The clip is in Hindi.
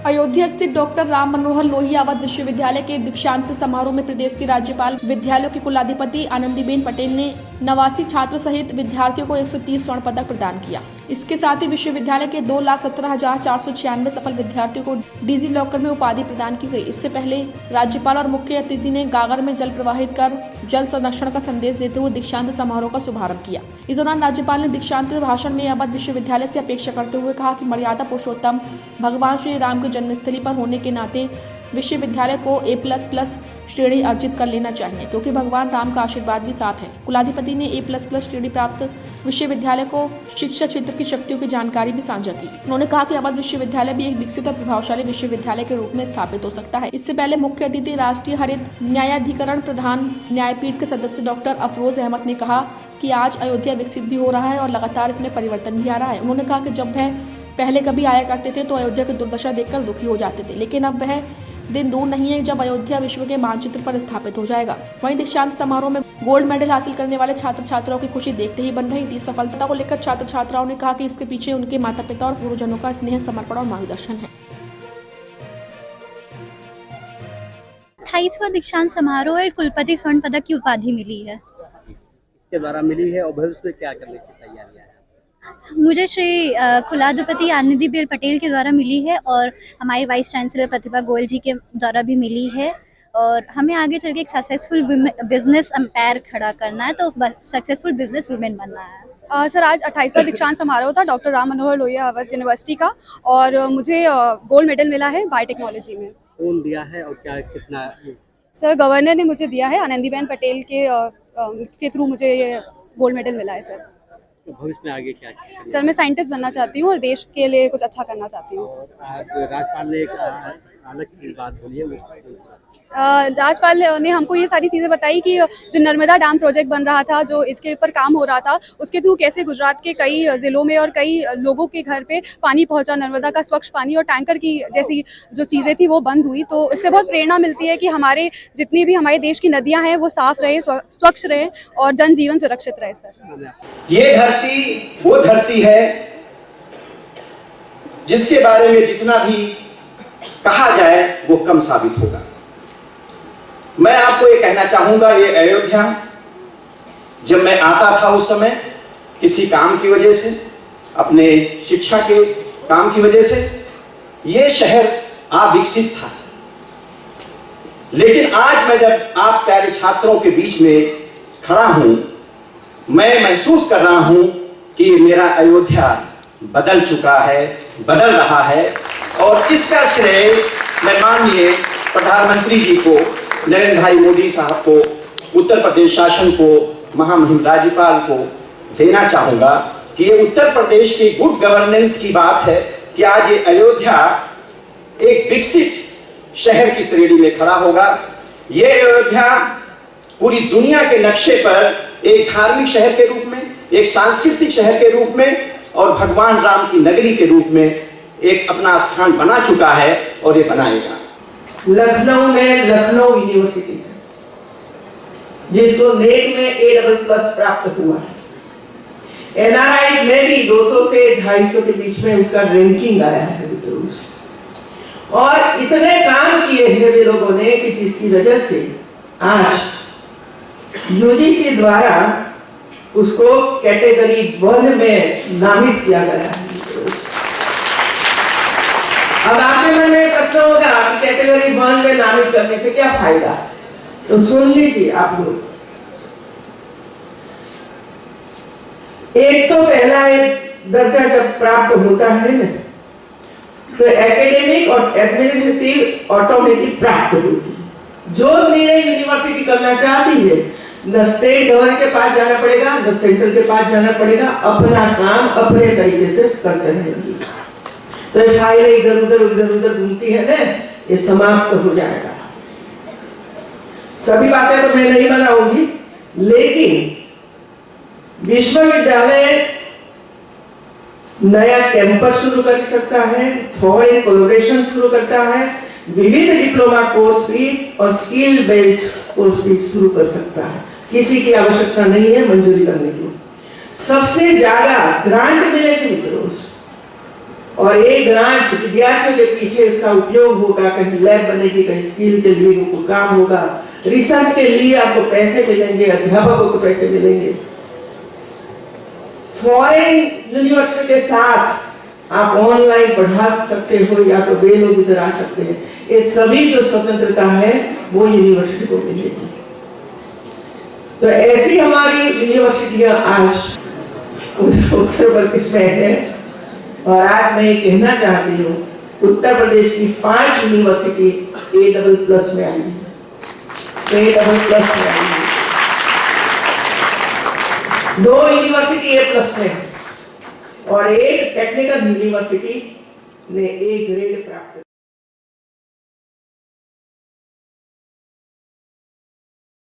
अयोध्या स्थित डॉक्टर राम मनोहर लोहिया अवध विश्वविद्यालय के दीक्षांत समारोह में प्रदेश की राज्यपाल विद्यालयों की कुलाधिपति आनंदीबेन पटेल ने 89 छात्रों सहित विद्यार्थियों को 130 स्वर्ण पदक प्रदान किया। इसके साथ ही विश्वविद्यालय के 2,17,496 सफल विद्यार्थियों को डिजी लॉकर में उपाधि प्रदान की गई। इससे पहले राज्यपाल और मुख्य अतिथि ने गागर में जल प्रवाहित कर जल संरक्षण का संदेश देते हुए दीक्षांत समारोह का शुभारंभ किया। इस दौरान राज्यपाल ने दीक्षांत भाषण में अवध विश्वविद्यालय से अपेक्षा करते हुए कहा कि मर्यादा पुरुषोत्तम भगवान श्री राम की जन्मस्थली पर होने के नाते विश्वविद्यालय को A++ श्रेणी अर्जित कर लेना चाहिए, क्योंकि भगवान राम का आशीर्वाद भी साथ है। कुलाधिपति ने A++ श्रेणी प्राप्त विश्वविद्यालय को शिक्षा क्षेत्र की शक्तियों की जानकारी भी साझा की। उन्होंने कहा कि अवध विश्वविद्यालय भी एक विकसित और प्रभावशाली विश्वविद्यालय के रूप में स्थापित हो सकता है। इससे पहले मुख्य अतिथि राष्ट्रीय हरित न्यायाधिकरण प्रधान न्यायपीठ के सदस्य डॉक्टर अफरोज अहमद ने कहा कि आज अयोध्या विकसित भी हो रहा है और लगातार इसमें परिवर्तन भी आ रहा है। उन्होंने कहा कि जब वह पहले कभी आया करते थे तो अयोध्या की दुर्दशा देखकर दुखी हो जाते थे, लेकिन अब वह दिन दूर नहीं है जब अयोध्या विश्व के मानचित्र पर स्थापित हो जाएगा। वहीं दीक्षांत समारोह में गोल्ड मेडल हासिल करने वाले छात्र छात्राओं की खुशी देखते ही बन रही थी। सफलता को लेकर छात्र छात्राओं ने कहा कि इसके पीछे उनके माता पिता और गुरुजनों का स्नेह, समर्पण और मार्गदर्शन है। 28वां दीक्षांत समारोह और कुलपति स्वर्ण पदक की उपाधि मिली है। इसके द्वारा मिली है और भविष्य में क्या करने की तैयारियां हैं? मुझे श्री कुलाधिपति आनंदीबेन पटेल के द्वारा मिली है और हमारे वाइस चांसलर प्रतिभा गोयल जी के द्वारा भी मिली है। और हमें आगे चल के एक सक्सेसफुल बिजनेस एम्पायर खड़ा करना है, तो सक्सेसफुल बिजनेस वुमेन बनना है। सर, आज 28वां दीक्षांत समारोह था डॉक्टर राम मनोहर लोहिया अवध यूनिवर्सिटी का और मुझे गोल्ड मेडल मिला है बायोटेक्नोलॉजी में। कौन दिया है और क्या कितना? सर, गवर्नर ने मुझे दिया है, आनंदीबेन पटेल के थ्रू मुझे ये गोल्ड मेडल मिला है। सर, तो भविष्य में आगे क्या करेंगे? सर, मैं साइंटिस्ट बनना चाहती हूँ और देश के लिए कुछ अच्छा करना चाहती हूँ। और आज राज्यपाल ने एक अलग की बात बोली है, राज्यपाल ने हमको ये सारी चीज़ें बताई कि जो नर्मदा डैम प्रोजेक्ट बन रहा था, जो इसके ऊपर काम हो रहा था, उसके थ्रू कैसे गुजरात के कई ज़िलों में और कई लोगों के घर पे पानी पहुंचा, नर्मदा का स्वच्छ पानी और टैंकर की जैसी जो चीज़ें थी वो बंद हुई। तो इससे बहुत प्रेरणा मिलती है कि हमारे जितनी भी हमारे देश की नदियाँ हैं वो साफ रहे, स्वच्छ रहे और जनजीवन सुरक्षित रहे। सर, ये धरती वो धरती है जिसके बारे में जितना भी कहा जाए वो कम साबित होगा। मैं आपको ये कहना चाहूंगा, ये अयोध्या जब मैं आता था उस समय किसी काम की वजह से, अपने शिक्षा के काम की वजह से, ये शहर अविकसित था। लेकिन आज मैं जब आप प्यारे छात्रों के बीच में खड़ा हूं, मैं महसूस कर रहा हूं कि मेरा अयोध्या बदल चुका है, बदल रहा है। और इसका श्रेय मैं माननीय प्रधानमंत्री जी को, नरेंद्र भाई मोदी साहब को, उत्तर प्रदेश शासन को, महामहिम राज्यपाल को देना चाहूंगा कि ये उत्तर प्रदेश की गुड गवर्नेंस की बात है कि आज ये अयोध्या एक विकसित शहर की श्रेणी में खड़ा होगा। ये अयोध्या पूरी दुनिया के नक्शे पर एक धार्मिक शहर के रूप में, एक सांस्कृतिक शहर के रूप में और भगवान राम की नगरी के रूप में एक अपना स्थान बना चुका है और ये बनाएगा। लखनऊ में लखनऊ यूनिवर्सिटी है जिसको नेट में A++ प्राप्त हुआ है। NRI में भी 200 से 250 के बीच में उसका रैंकिंग आया है। और इतने काम किए हैं वे लोगों ने कि जिसकी वजह से आज UGC द्वारा उसको कैटेगरी 1 में नामित किया गया है। अब आपके मन में प्रश्न होगा कि कैटेगरी 1 में नामित करने से क्या फायदा, तो सुन लीजिए आप लोग। एक तो पहला एक दर्जा जब प्राप्त होता है ना, तो एकेडमिक और एडमिनिस्ट्रेटिव ऑटोनॉमी प्राप्त होती है। जो निर्णय यूनिवर्सिटी करना चाहती है, न स्टेट गवर्नर के पास जाना पड़ेगा, न सेंट्रल के पास जाना पड़ेगा, अपना काम अपने तरीके से करते रहेंगे। तो फाइलें इधर उधर घूमती है ना, ये समाप्त हो जाएगा। सभी बातें तो मैं नहीं बनाऊंगी, लेकिन विश्वविद्यालय नया कैंपस शुरू कर सकता है, फॉरेन कोलैबोरेशन शुरू करता है, विविध डिप्लोमा कोर्स भी और स्किल बेस्ड कोर्स भी शुरू कर सकता है। किसी की आवश्यकता नहीं है मंजूरी करने की। सबसे ज्यादा ग्रांट मिलेगी मित्रों, और एक ग्रांट विद्यार्थियों के पीछे इसका उपयोग होगा, कहीं लैब बनेगी, कहीं स्किल के लिए कोई काम होगा, रिसर्च के लिए आपको पैसे मिलेंगे, अध्यापकों को पैसे मिलेंगे। फॉरेन यूनिवर्सिटी के साथ आप ऑनलाइन पढ़ा सकते हो या तो बेल इधर आ सकते हैं। ये सभी जो स्वतंत्रता है वो यूनिवर्सिटी को मिलेगी। तो ऐसी हमारी यूनिवर्सिटियां आज उत्तर प्रदेश में है। और आज मैं ये कहना चाहती हूँ, उत्तर प्रदेश की 5 यूनिवर्सिटी A++ में आई है, A++ में आई है। 2 यूनिवर्सिटी A+ में और एक टेक्निकल यूनिवर्सिटी ने A ग्रेड प्राप्त